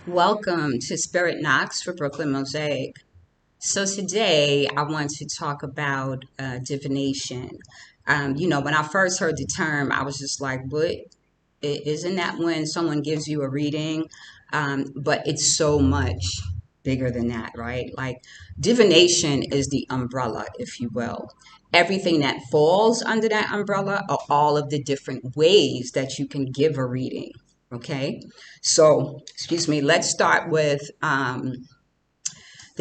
Welcome to Spirit Knocks for Brooklyn Mosaic. So today I want to talk about divination. When I first heard the term, I was just like, "What? Isn't that when someone gives you a reading?" But it's so much bigger than that, right? Like divination is the umbrella, if you will. Everything that falls under that umbrella are all of the different ways that you can give a reading. Okay, so excuse me. Let's start with the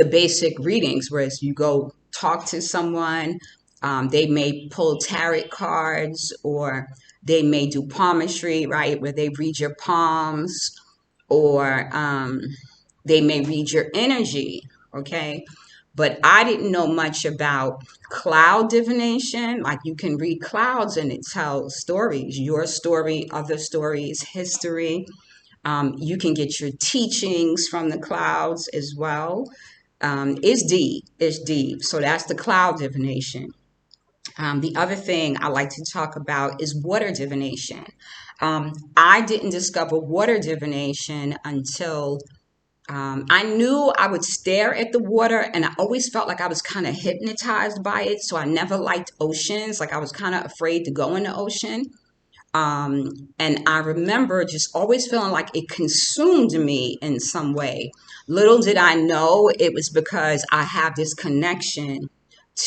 basic readings, whereas you go talk to someone, they may pull tarot cards or they may do palmistry, right, where they read your palms, or they may read your energy, okay? But I didn't know much about cloud divination. Like you can read clouds and it tells stories, your story, other stories, history. You can get your teachings from the clouds as well. Is deep. It's deep. So that's the cloud divination. The other thing I like to talk about is water divination. I didn't discover water divination until I knew I would stare at the water, and I always felt like I was kind of hypnotized by it. So I never liked oceans. Like I was kind of afraid to go in the ocean. And I remember just always feeling like it consumed me in some way. Little did I know it was because I have this connection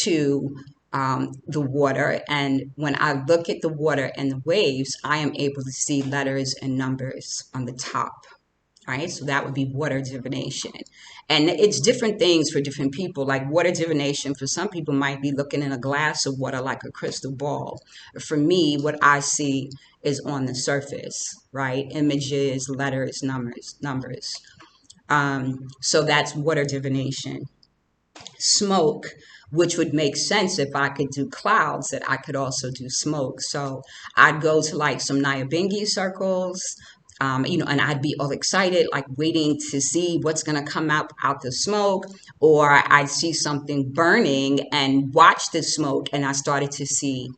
to the water. And when I look at the water and the waves, I am able to see letters and numbers on the top. Right, so that would be water divination. And it's different things for different people. Like water divination, for some people, might be looking in a glass of water like a crystal ball. For me, what I see is on the surface, right? Images, letters, numbers. So that's water divination. Smoke, which would make sense if I could do clouds, that I could also do smoke. So I'd go to like some Nyabingi circles, and I'd be all excited, like waiting to see what's going to come out the smoke, or I'd see something burning and watch the smoke, and I started to see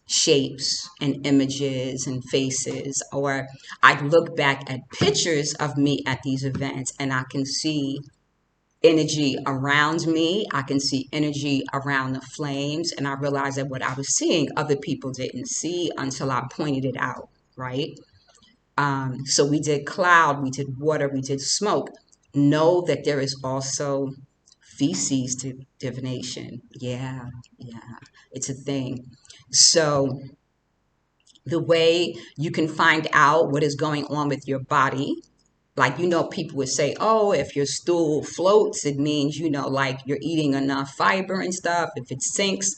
shapes and images and faces, or I'd look back at pictures of me at these events, and I can see energy around me. I can see energy around the flames. And I realized that what I was seeing, other people didn't see until I pointed it out, right? So we did cloud, we did water, we did smoke. Know that there is also feces divination. Yeah, yeah, it's a thing. So the way you can find out what is going on with your body, like, people would say, oh, if your stool floats, it means, like you're eating enough fiber and stuff. If it sinks,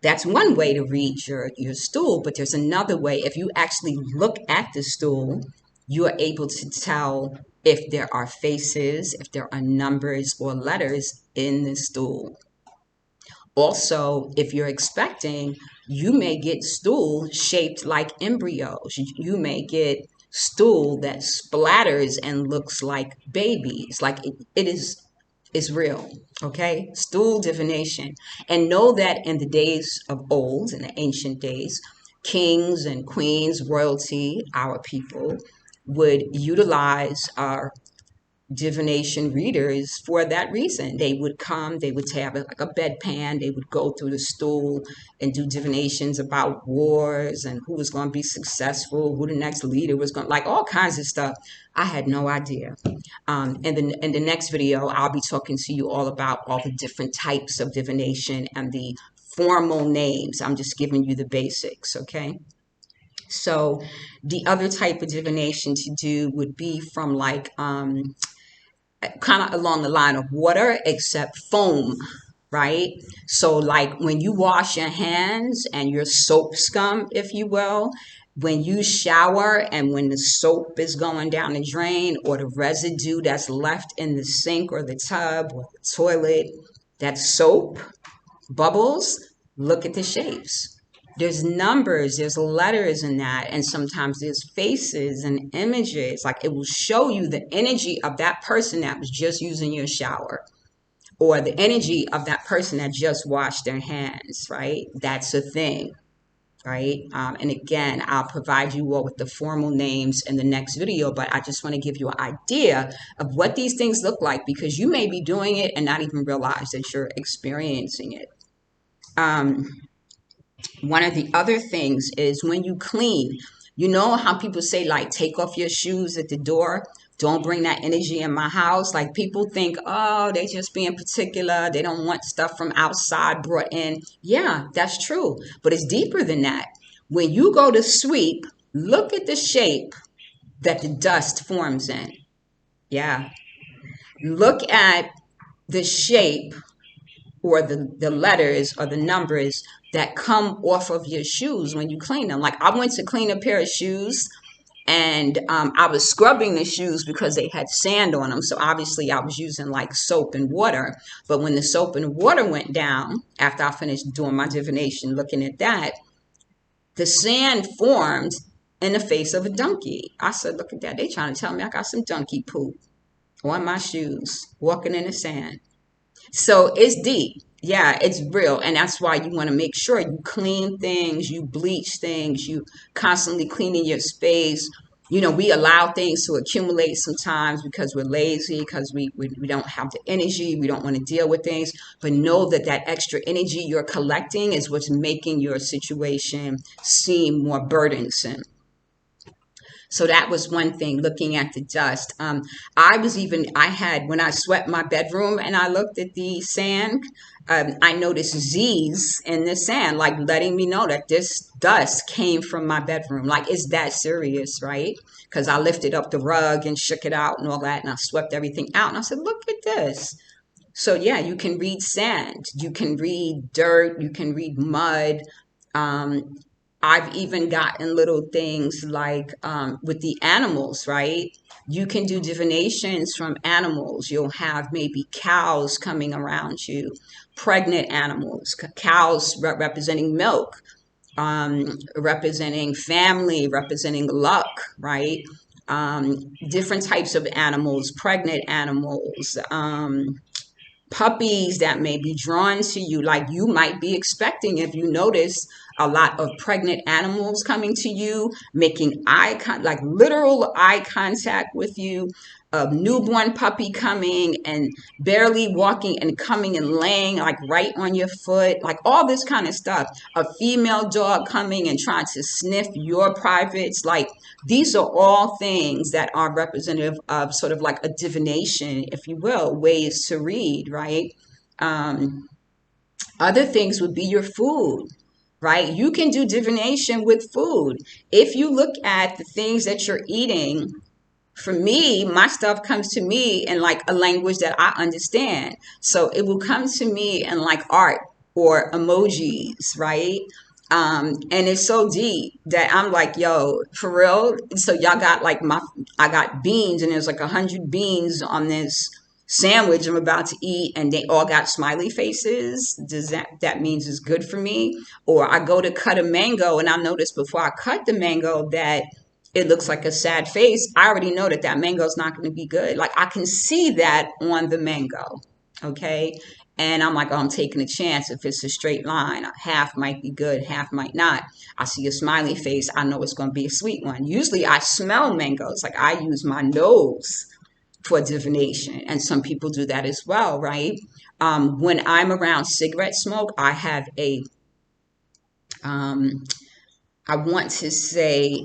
that's one way to read your stool. But there's another way. If you actually look at the stool, you are able to tell if there are faces, if there are numbers or letters in the stool. Also, if you're expecting, you may get stool shaped like embryos. You may get stool that splatters and looks like babies. Like it is real. Okay, stool divination. And know that in the days of old, in the ancient days, kings and queens, royalty, our people, would utilize our divination readers for that reason. They would come, they would have like a bedpan, they would go through the stool and do divinations about wars and who was going to be successful, who the next leader was going to, like all kinds of stuff. I had no idea. And then in the next video, I'll be talking to you all about all the different types of divination and the formal names. I'm just giving you the basics, okay? So the other type of divination to do would be from like kind of along the line of water, except foam, right? So, like when you wash your hands and your soap scum, if you will, when you shower and when the soap is going down the drain, or the residue that's left in the sink or the tub or the toilet, that soap bubbles, look at the shapes. There's numbers, there's letters in that, and sometimes there's faces and images. Like it will show you the energy of that person that was just using your shower, or the energy of that person that just washed their hands, right? That's a thing. right? And again, I'll provide you all with the formal names in the next video, but I just want to give you an idea of what these things look like, because you may be doing it and not even realize that you're experiencing it. Um, One of the other things is when you clean, you know how people say, like, take off your shoes at the door? Don't bring that energy in my house. Like, people think, oh, they just being particular. They don't want stuff from outside brought in. Yeah, that's true. But it's deeper than that. When you go to sweep, look at the shape that the dust forms in. Yeah. Look at the shape or the letters or the numbers that come off of your shoes when you clean them. Like, I went to clean a pair of shoes, and I was scrubbing the shoes because they had sand on them. So obviously I was using like soap and water. But when the soap and water went down, after I finished doing my divination, looking at that, the sand formed in the face of a donkey. I said, look at that. They trying to tell me I got some donkey poop on my shoes, walking in the sand. So it's deep. Yeah, it's real. And that's why you want to make sure you clean things, you bleach things, you constantly cleaning your space. You know, we allow things to accumulate sometimes because we're lazy, because we don't have the energy, we don't want to deal with things. But know that that extra energy you're collecting is what's making your situation seem more burdensome. So that was one thing, looking at the dust. I had, when I swept my bedroom and I looked at the sand, I noticed Z's in the sand, like letting me know that this dust came from my bedroom. Like, it's that serious, right? Because I lifted up the rug and shook it out and all that, and I swept everything out. And I said, look at this. So yeah, you can read sand, you can read dirt, you can read mud. Um, I've even gotten little things like with the animals, right? You can do divinations from animals. You'll have maybe cows coming around you, pregnant animals, cows representing milk, representing family, representing luck, right? Different types of animals, pregnant animals, puppies that may be drawn to you. Like, you might be expecting, if you notice a lot of pregnant animals coming to you, making like literal eye contact with you, a newborn puppy coming and barely walking and coming and laying like right on your foot, like all this kind of stuff. A female dog coming and trying to sniff your privates. Like, these are all things that are representative of sort of like a divination, if you will, ways to read, right? Um, Other things would be your food, right? You can do divination with food. If you look at the things that you're eating, for me, my stuff comes to me in like a language that I understand. So it will come to me in like art or emojis, right? And it's so deep that I'm like, yo, for real. So y'all got like I got beans, and there's like 100 beans on this sandwich I'm about to eat, and they all got smiley faces. Does that means it's good for me? Or I go to cut a mango, and I notice before I cut the mango that it looks like a sad face. I already know that that mango is not going to be good. Like, I can see that on the mango. Okay. And I'm like, oh, I'm taking a chance. If it's a straight line, half might be good, half might not. I see a smiley face, I know it's going to be a sweet one. Usually I smell mangoes. Like, I use my nose for divination. And some people do that as well, right? When I'm around cigarette smoke, I have I want to say,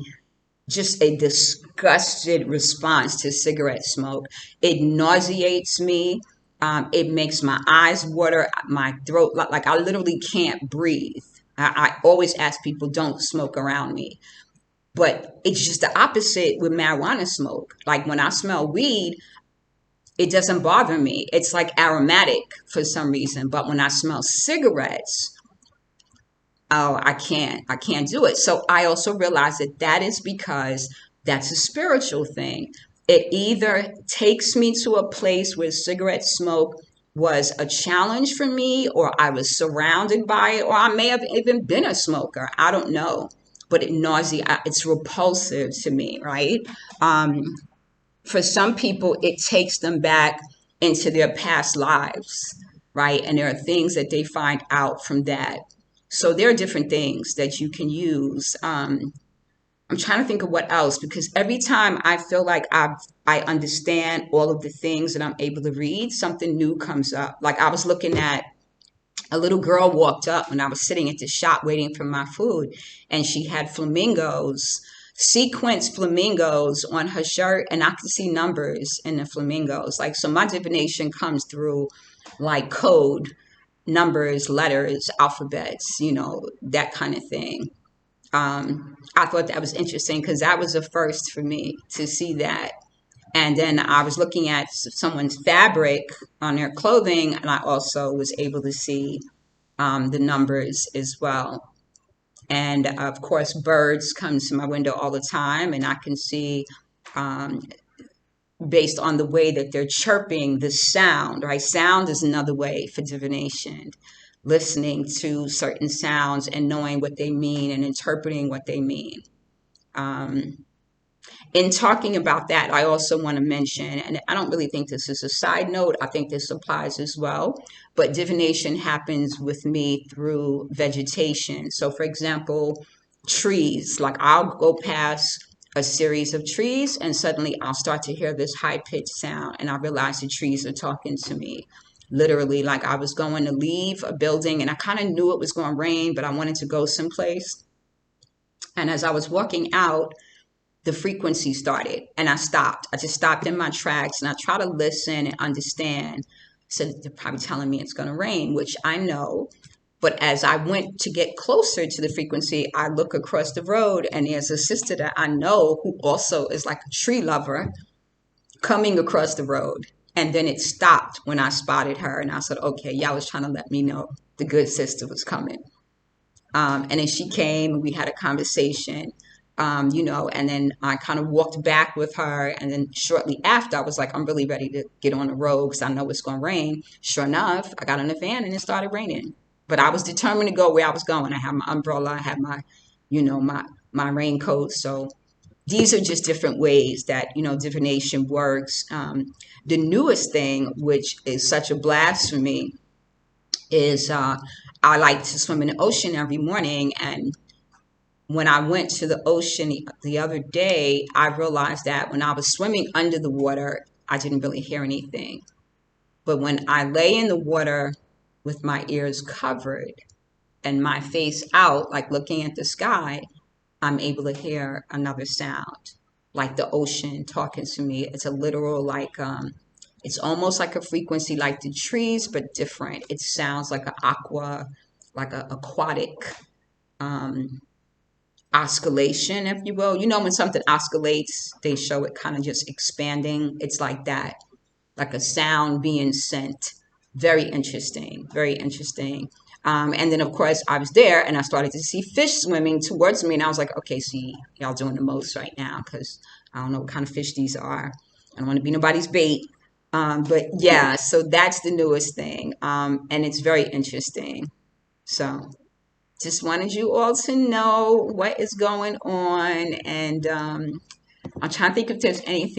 just a disgusted response to cigarette smoke. It nauseates me. It makes my eyes water, my throat, like I literally can't breathe. I always ask people, don't smoke around me. But it's just the opposite with marijuana smoke. Like, when I smell weed, it doesn't bother me. It's like aromatic for some reason. But when I smell cigarettes, oh, I can't do it. So I also realize that that is because that's a spiritual thing. It either takes me to a place where cigarette smoke was a challenge for me, or I was surrounded by it, or I may have even been a smoker. I don't know. But it's repulsive to me, right? For some people, it takes them back into their past lives, right? And there are things that they find out from that. So there are different things that you can use. I'm trying to think of what else, because every time I feel like I understand all of the things that I'm able to read, something new comes up. Like I was looking at a little girl walked up when I was sitting at the shop waiting for my food, and she had flamingos, sequence flamingos on her shirt, and I could see numbers in the flamingos. Like, so my divination comes through like code, numbers, letters, alphabets, that kind of thing. I thought that was interesting because that was a first for me to see that. And then I was looking at someone's fabric on their clothing, and I also was able to see the numbers as well. And of course, birds come to my window all the time, and I can see, um, based on the way that they're chirping, the sound, right? Sound is another way for divination. Listening to certain sounds and knowing what they mean and interpreting what they mean. Um, in talking about that, I also want to mention, and I don't really think this is a side note, I think this applies as well, but divination happens with me through vegetation. So, for example, trees, like I'll go past a series of trees and suddenly I'll start to hear this high pitched sound, and I realize the trees are talking to me. Literally, like I was going to leave a building and I kind of knew it was going to rain, but I wanted to go someplace. And as I was walking out, the frequency started and I stopped. I just stopped in my tracks and I try to listen and understand. So they're probably telling me it's going to rain, which I know. But as I went to get closer to the frequency, I look across the road and there's a sister that I know who also is like a tree lover coming across the road. And then it stopped when I spotted her. And I said, okay, y'all was trying to let me know the good sister was coming. And then she came and we had a conversation, and then I kind of walked back with her. And then shortly after, I was like, I'm really ready to get on the road because I know it's going to rain. Sure enough, I got in the van and it started raining. But I was determined to go where I was going. I had my umbrella, I had my, my raincoat. So these are just different ways that, divination works. The newest thing, which is such a blast for me, is I like to swim in the ocean every morning. And when I went to the ocean the other day, I realized that when I was swimming under the water, I didn't really hear anything. But when I lay in the water with my ears covered and my face out, like looking at the sky, I'm able to hear another sound, like the ocean talking to me. It's a literal, like, it's almost like a frequency like the trees, but different. It sounds like an aqua, like a aquatic um, oscillation, if you will. When something oscillates, they show it kind of just expanding. It's like that, like a sound being sent. Very interesting, very interesting. And then, of course, I was there and I started to see fish swimming towards me. And I was like, okay, see, y'all doing the most right now because I don't know what kind of fish these are. I don't want to be nobody's bait. But yeah, so that's the newest thing. And it's very interesting. So just wanted you all to know what is going on. And I'm trying to think if there's anything